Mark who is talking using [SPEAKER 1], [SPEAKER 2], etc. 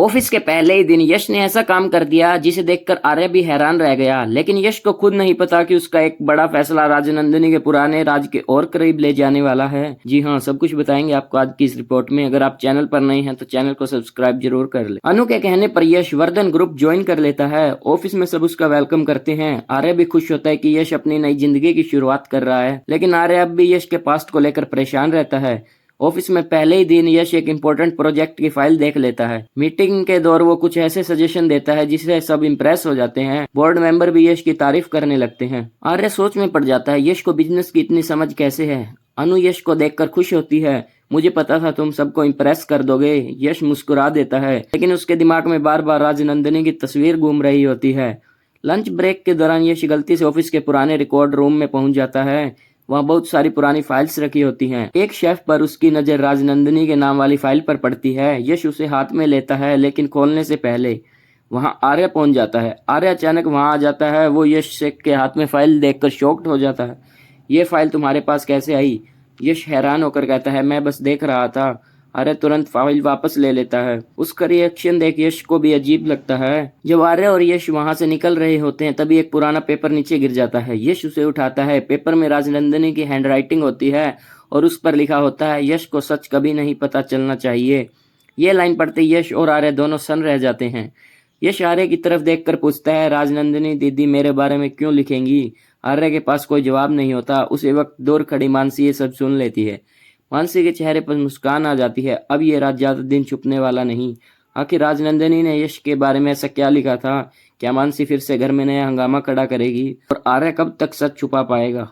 [SPEAKER 1] Office के पहले ही दिन यश ने ऐसा काम कर दिया जिसे देखकर आर्य भी हैरान रह गया। लेकिन यश को खुद नहीं पता कि उसका एक बड़ा फैसला राजनंदिनी के पुराने राज के और करीब ले जाने वाला है। जी हाँ, सब कुछ बताएंगे आपको आज की इस रिपोर्ट में। अगर आप चैनल पर नए हैं तो चैनल को सब्सक्राइब जरूर कर ले। अनु के कहने पर यश वर्धन ग्रुप ज्वाइन कर लेता है। ऑफिस में सब उसका वेलकम करते हैं। आर्य भी खुश होता है कि यश अपनी नई जिंदगी की शुरुआत कर रहा है। लेकिन आर्य अब भी यश के पास्ट को लेकर परेशान रहता है। ऑफिस में पहले ही दिन यश एक इम्पोर्टेंट प्रोजेक्ट की फाइल देख लेता है। मीटिंग के दौर वो कुछ ऐसे सजेशन देता है जिससे सब इम्प्रेस हो जाते हैं। बोर्ड मेंबर भी यश की तारीफ करने लगते हैं। आर्य सोच में पड़ जाता है, यश को बिजनेस की इतनी समझ कैसे है। अनु यश को देखकर खुश होती है। मुझे पता था तुम सबको इम्प्रेस कर दोगे। यश मुस्कुरा देता है, लेकिन उसके दिमाग में बार बार राजनंदिनी की तस्वीर घूम रही होती है। लंच ब्रेक के दौरान यश गलती से ऑफिस के पुराने रिकॉर्ड रूम में पहुंच जाता है। वहाँ बहुत सारी पुरानी फाइल्स रखी होती हैं। एक शेल्फ पर उसकी नज़र राजनंदिनी के नाम वाली फाइल पर पड़ती है। यश उसे हाथ में लेता है, लेकिन खोलने से पहले वहाँ आर्य पहुंच जाता है। आर्य अचानक वहाँ आ जाता है। वो यश के हाथ में फाइल देखकर शॉक्ड हो जाता है। ये फाइल तुम्हारे पास कैसे आई? यश हैरान होकर कहता है, मैं बस देख रहा था। आर्य तुरंत फाइल वापस ले लेता है। उसका रिएक्शन देख यश को भी अजीब लगता है। जब आर्य और यश वहां से निकल रहे होते हैं तभी एक पुराना पेपर नीचे गिर जाता है। यश उसे उठाता है। पेपर में राजनंदिनी की हैंडराइटिंग होती है और उस पर लिखा होता है, यश को सच कभी नहीं पता चलना चाहिए। ये लाइन पढ़ते यश और आर्य दोनों सन्न रह जाते हैं। यश आर्य की तरफ देखकर पूछता है, राजनंदिनी दीदी मेरे बारे में क्यों लिखेंगी? आर्य के पास कोई जवाब नहीं होता। उसी वक्त दूर खड़ी मानसी ये सब सुन लेती है। मानसी के चेहरे पर मुस्कान आ जाती है। अब ये राज ज्यादा दिन छुपने वाला नहीं। आखिर राजनंदिनी ने यश के बारे में ऐसा क्या लिखा था? क्या मानसी फिर से घर में नया हंगामा खड़ा करेगी और आर्य कब तक सच छुपा पाएगा?